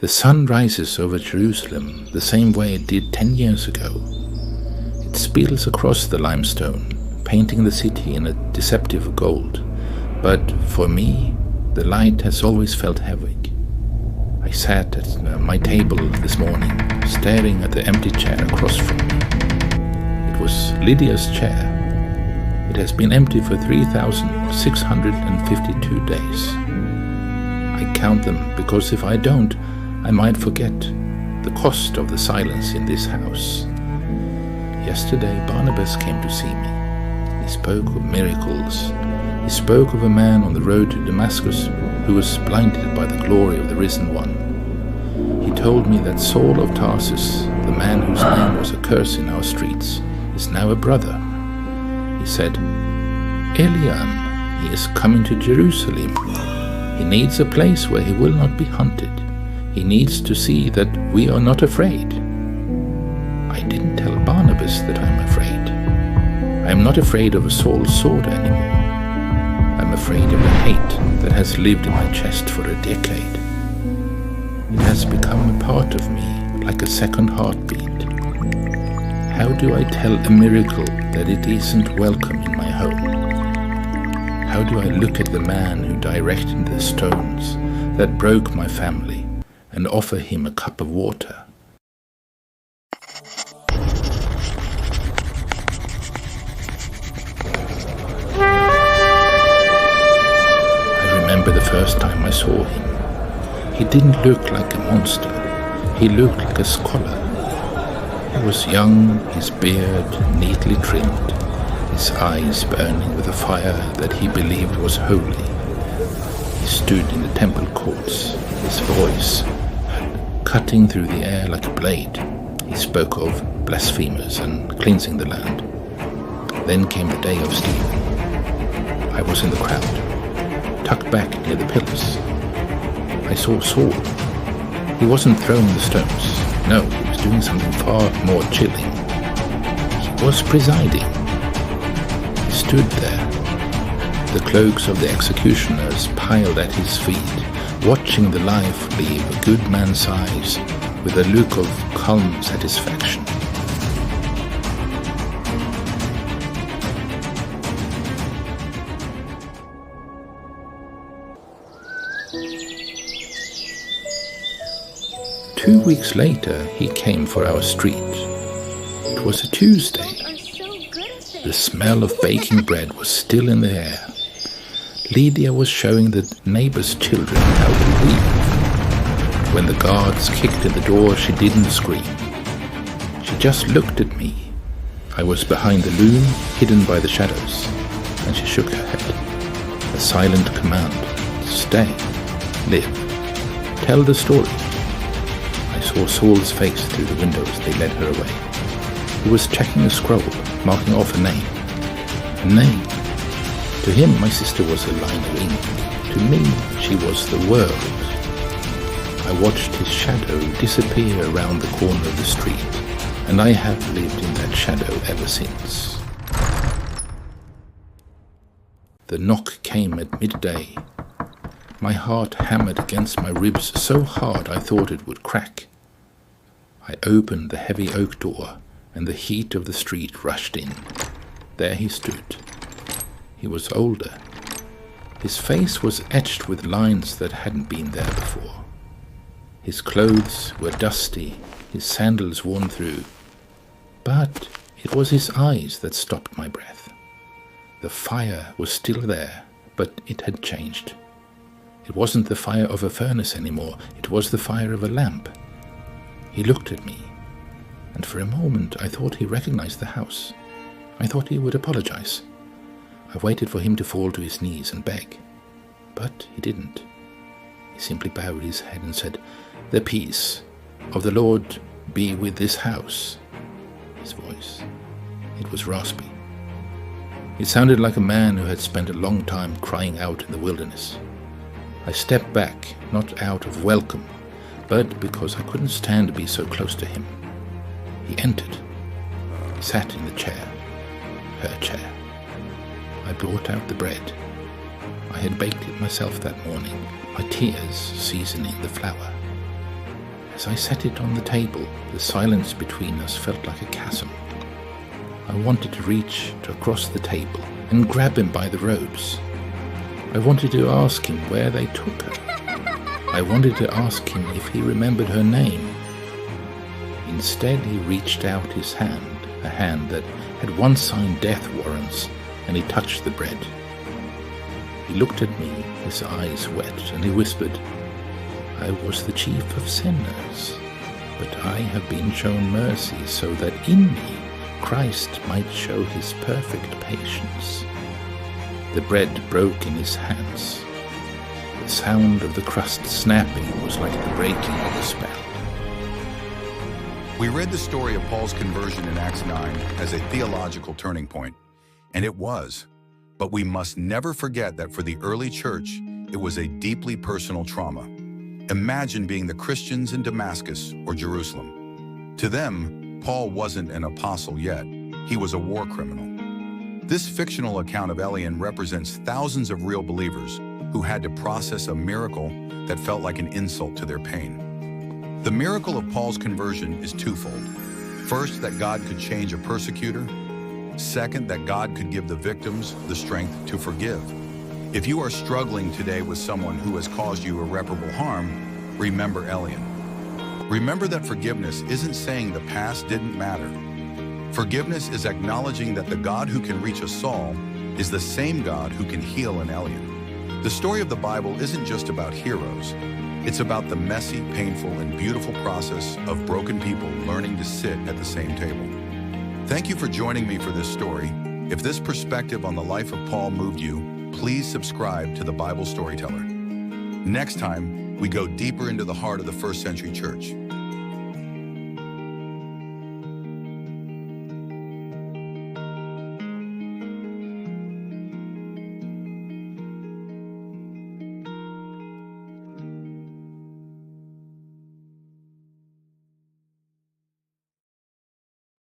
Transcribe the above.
The sun rises over Jerusalem the same way it did 10 years ago. It spills across the limestone, painting the city in a deceptive gold. But for me, the light has always felt heavy. I sat at my table this morning, staring at the empty chair across from me. It was Lydia's chair. It has been empty for 3,652 days. I count them because if I don't, I might forget the cost of the silence in this house. Yesterday, Barnabas came to see me. He spoke of miracles. He spoke of a man on the road to Damascus who was blinded by the glory of the risen one. He told me that Saul of Tarsus, the man whose name was a curse in our streets, is now a brother. He said, Elian, he is coming to Jerusalem. He needs a place where he will not be hunted. He needs to see that we are not afraid. I didn't tell Barnabas that I'm afraid. I am not afraid of a Saul's sword anymore. I'm afraid of the hate that has lived in my chest for a decade. It has become a part of me, like a second heartbeat. How do I tell a miracle that it isn't welcome in my home? How do I look at the man who directed the stones that broke my family and offer him a cup of water? I remember the first time I saw him. He didn't look like a monster. He looked like a scholar. He was young, his beard neatly trimmed, his eyes burning with a fire that he believed was holy. He stood in the temple courts, his voice cutting through the air like a blade. He spoke of blasphemers and cleansing the land. Then came the day of Stephen. I was in the crowd, tucked back near the pillars. I saw Saul. He wasn't throwing the stones. No, he was doing something far more chilling. He was presiding. He stood there, the cloaks of the executioners piled at his feet, watching the life leave a good man's eyes with a look of calm satisfaction. Two weeks later, he came for our street. It was a Tuesday. The smell of baking bread was still in the air. Lydia was showing the neighbors' children how to weave. When the guards kicked in the door, she didn't scream. She just looked at me. I was behind the loom, hidden by the shadows, and she shook her head. A silent command. Stay. Live. Tell the story. I saw Saul's face through the window as they led her away. He was checking a scroll, marking off a name. A name. To him, my sister was a line of ink. To me, she was the world. I watched his shadow disappear around the corner of the street, and I have lived in that shadow ever since. The knock came at midday. My heart hammered against my ribs so hard I thought it would crack. I opened the heavy oak door, and the heat of the street rushed in. There he stood. He was older. His face was etched with lines that hadn't been there before. His clothes were dusty, his sandals worn through. But it was his eyes that stopped my breath. The fire was still there, but it had changed. It wasn't the fire of a furnace anymore, it was the fire of a lamp. He looked at me, and for a moment I thought he recognized the house. I thought he would apologize. I waited for him to fall to his knees and beg, but he didn't. He simply bowed his head and said, "The peace of the Lord be with this house." His voice, it was raspy. It sounded like a man who had spent a long time crying out in the wilderness. I stepped back, not out of welcome, but because I couldn't stand to be so close to him. He entered. He sat in the chair, her chair. I brought out the bread. I had baked it myself that morning, my tears seasoning the flour. As I set it on the table, the silence between us felt like a chasm. I wanted to reach across the table and grab him by the robes. I wanted to ask him where they took her. I wanted to ask him if he remembered her name. Instead, he reached out his hand, a hand that had once signed death warrants, and he touched the bread. He looked at me, his eyes wet, and he whispered, "I was the chief of sinners, but I have been shown mercy so that in me Christ might show his perfect patience." The bread broke in his hands. The sound of the crust snapping was like the breaking of a spell. We read the story of Paul's conversion in Acts 9 as a theological turning point, and it was. But we must never forget that for the early church, it was a deeply personal trauma. Imagine being the Christians in Damascus or Jerusalem. To them, Paul wasn't an apostle yet. He was a war criminal. This fictional account of Elian represents thousands of real believers who had to process a miracle that felt like an insult to their pain. The miracle of Paul's conversion is twofold. First, that God could change a persecutor. Second, that God could give the victims the strength to forgive. If you are struggling today with someone who has caused you irreparable harm, remember Elian. Remember that forgiveness isn't saying the past didn't matter. Forgiveness is acknowledging that the God who can reach a Saul is the same God who can heal an Elian. The story of the Bible isn't just about heroes. It's about the messy, painful, and beautiful process of broken people learning to sit at the same table. Thank you for joining me for this story. If this perspective on the life of Paul moved you, please subscribe to the Bible Storyteller. Next time, we go deeper into the heart of the first century church.